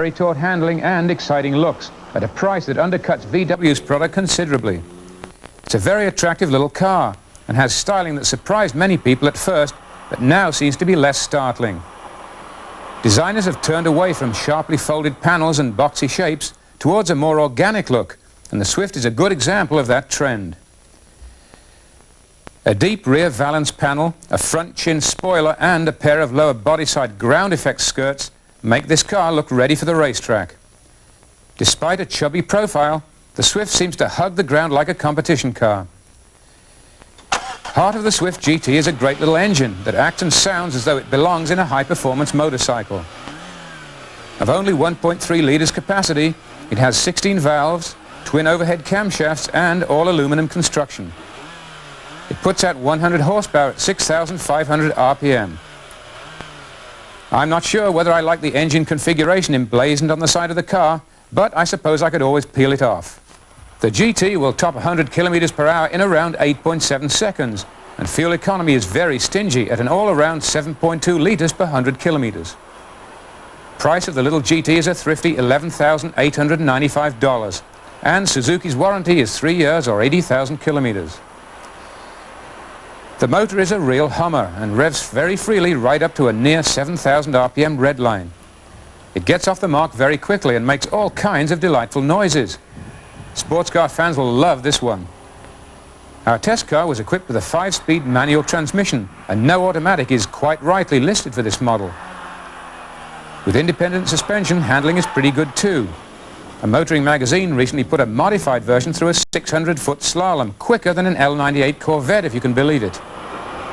very taut handling and exciting looks at a price that undercuts VW's product considerably. It's a very attractive little car and has styling that surprised many people at first, but now seems to be less startling. Designers have turned away from sharply folded panels and boxy shapes towards a more organic look, and the Swift is a good example of that trend. A deep rear valance panel, a front chin spoiler and a pair of lower bodyside ground effect skirts make this car look ready for the racetrack. Despite a chubby profile, the Swift seems to hug the ground like a competition car. Heart of the Swift GT is a great little engine that acts and sounds as though it belongs in a high-performance motorcycle. Of only 1.3 litres capacity, it has 16 valves, twin overhead camshafts and all aluminum construction. It puts out 100 horsepower at 6,500 RPM. I'm not sure whether I like the engine configuration emblazoned on the side of the car, but I suppose I could always peel it off. The GT will top 100 kilometers per hour in around 8.7 seconds, and fuel economy is very stingy at an all-around 7.2 litres per 100 kilometers. Price of the little GT is a thrifty $11,895, and Suzuki's warranty is 3 years or 80,000 kilometers. The motor is a real hummer and revs very freely right up to a near 7,000 RPM redline. It gets off the mark very quickly and makes all kinds of delightful noises. Sports car fans will love this one. Our test car was equipped with a 5-speed manual transmission, and no automatic is quite rightly listed for this model. With independent suspension, handling is pretty good too. A motoring magazine recently put a modified version through a 600-foot slalom, quicker than an L98 Corvette, if you can believe it.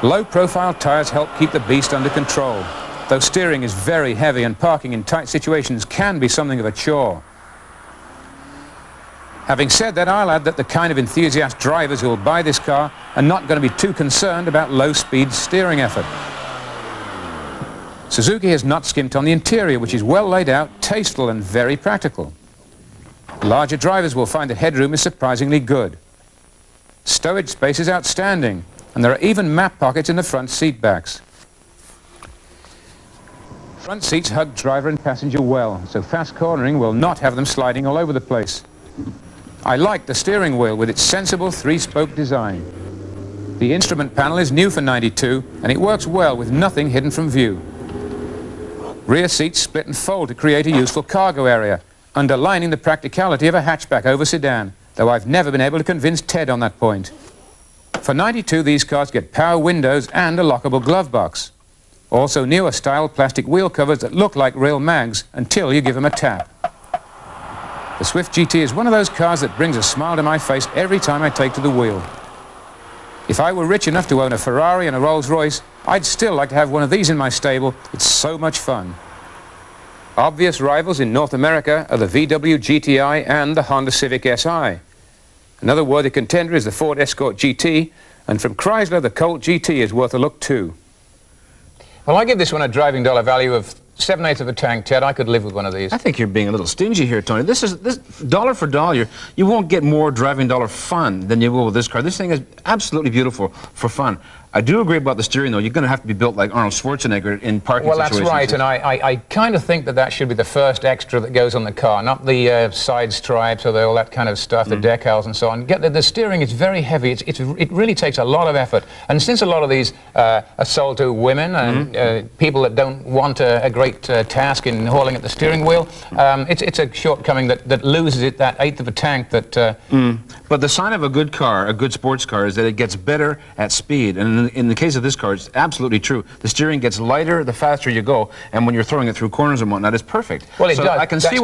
Low-profile tires help keep the beast under control, though steering is very heavy and parking in tight situations can be something of a chore. Having said that, I'll add that the kind of enthusiast drivers who will buy this car are not going to be too concerned about low-speed steering effort. Suzuki has not skimped on the interior, which is well laid out, tasteful and very practical. Larger drivers will find that headroom is surprisingly good. Stowage space is outstanding, and there are even map pockets in the front seat backs. Front seats hug driver and passenger well, so fast cornering will not have them sliding all over the place. I like the steering wheel with its sensible 3-spoke design. The instrument panel is new for '92, and it works well with nothing hidden from view. Rear seats split and fold to create a useful cargo area, underlining the practicality of a hatchback over sedan, though I've never been able to convince Ted on that point. For '92, these cars get power windows and a lockable glove box. Also newer style plastic wheel covers that look like real mags until you give them a tap. The Swift GT is one of those cars that brings a smile to my face every time I take to the wheel. If I were rich enough to own a Ferrari and a Rolls-Royce, I'd still like to have one of these in my stable. It's so much fun. Obvious rivals in North America are the VW GTI and the Honda Civic Si. Another worthy contender is the Ford Escort GT, and from Chrysler, the Colt GT is worth a look too. Well, I give this one a driving dollar value of 7/8 of a tank, Ted. I could live with one of these. I think you're being a little stingy here, Tony. This dollar for dollar, you won't get more driving dollar fun than you will with this car. This thing is absolutely beautiful for fun. I do agree about the steering, though. You're going to have to be built like Arnold Schwarzenegger in parking situations. Well, that's right, and I kind of think that that should be the first extra that goes on the car, not the side stripes or all that kind of stuff, the decals and so on. The steering is very heavy. It really takes a lot of effort. And since a lot of these are sold to women and people that don't want a great task in hauling at the steering wheel, it's a shortcoming that loses it that eighth of a tank that... But the sign of a good car, a good sports car, is that it gets better at speed. And in the case of this car, it's absolutely true. The steering gets lighter the faster you go, and when you're throwing it through corners and whatnot, it's perfect. Well, it does. I can see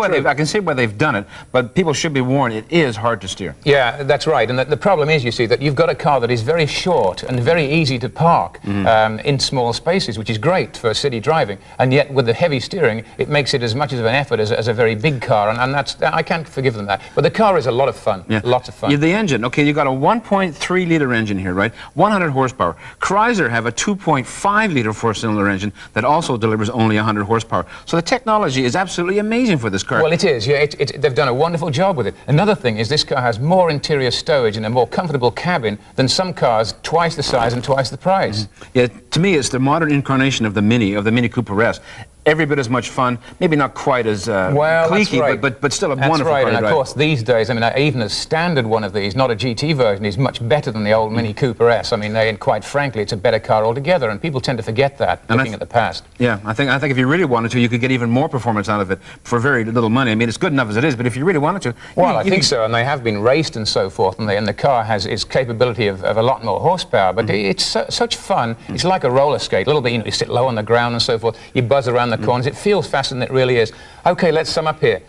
why they've done it, but people should be warned, it is hard to steer. Yeah, that's right. And the problem is, you see, that you've got a car that is very short and very easy to park in small spaces, which is great for city driving. And yet, with the heavy steering, it makes it as much of an effort as a very big car, and I can't forgive them that. But the car is a lot of fun, lots of fun. The engine, okay, you got a 1.3-liter engine here, right? 100 horsepower. Chrysler have a 2.5-liter four-cylinder engine that also delivers only 100 horsepower. So the technology is absolutely amazing for this car. Well, it is. Yeah, they've done a wonderful job with it. Another thing is this car has more interior stowage and a more comfortable cabin than some cars twice the size and twice the price. Yeah, to me, it's the modern incarnation of the Mini Cooper S. every bit as much fun. Maybe not quite as Well, cliquey, that's right. but still a That's wonderful right, car to and drive. of course these days, I mean, even a standard one of these, not a GT version, is much better than the old Mini Cooper S. I mean, and quite frankly, it's a better car altogether, and people tend to forget that, looking at the past. Yeah, I think if you really wanted to, you could get even more performance out of it for very little money. I mean, it's good enough as it is, but if you really wanted to... Well, I think so, and they have been raced and so forth, and the car has its capability of a lot more horsepower, but it's such fun. It's like a roller skate, a little bit, you know, you sit low on the ground and so forth, you buzz around the corners, it feels faster than it really is. Okay, let's sum up here.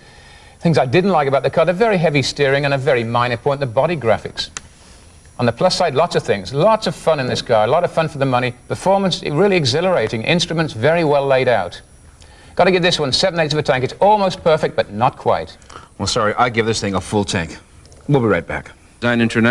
Things I didn't like about the car, the very heavy steering, and a very minor point, the body graphics. On the plus side, lots of things. Lots of fun in this car, a lot of fun for the money. Performance, really exhilarating. Instruments, very well laid out. Got to give this one 7/8 of a tank. It's almost perfect, but not quite. Well, sorry, I give this thing a full tank. We'll be right back. Design International.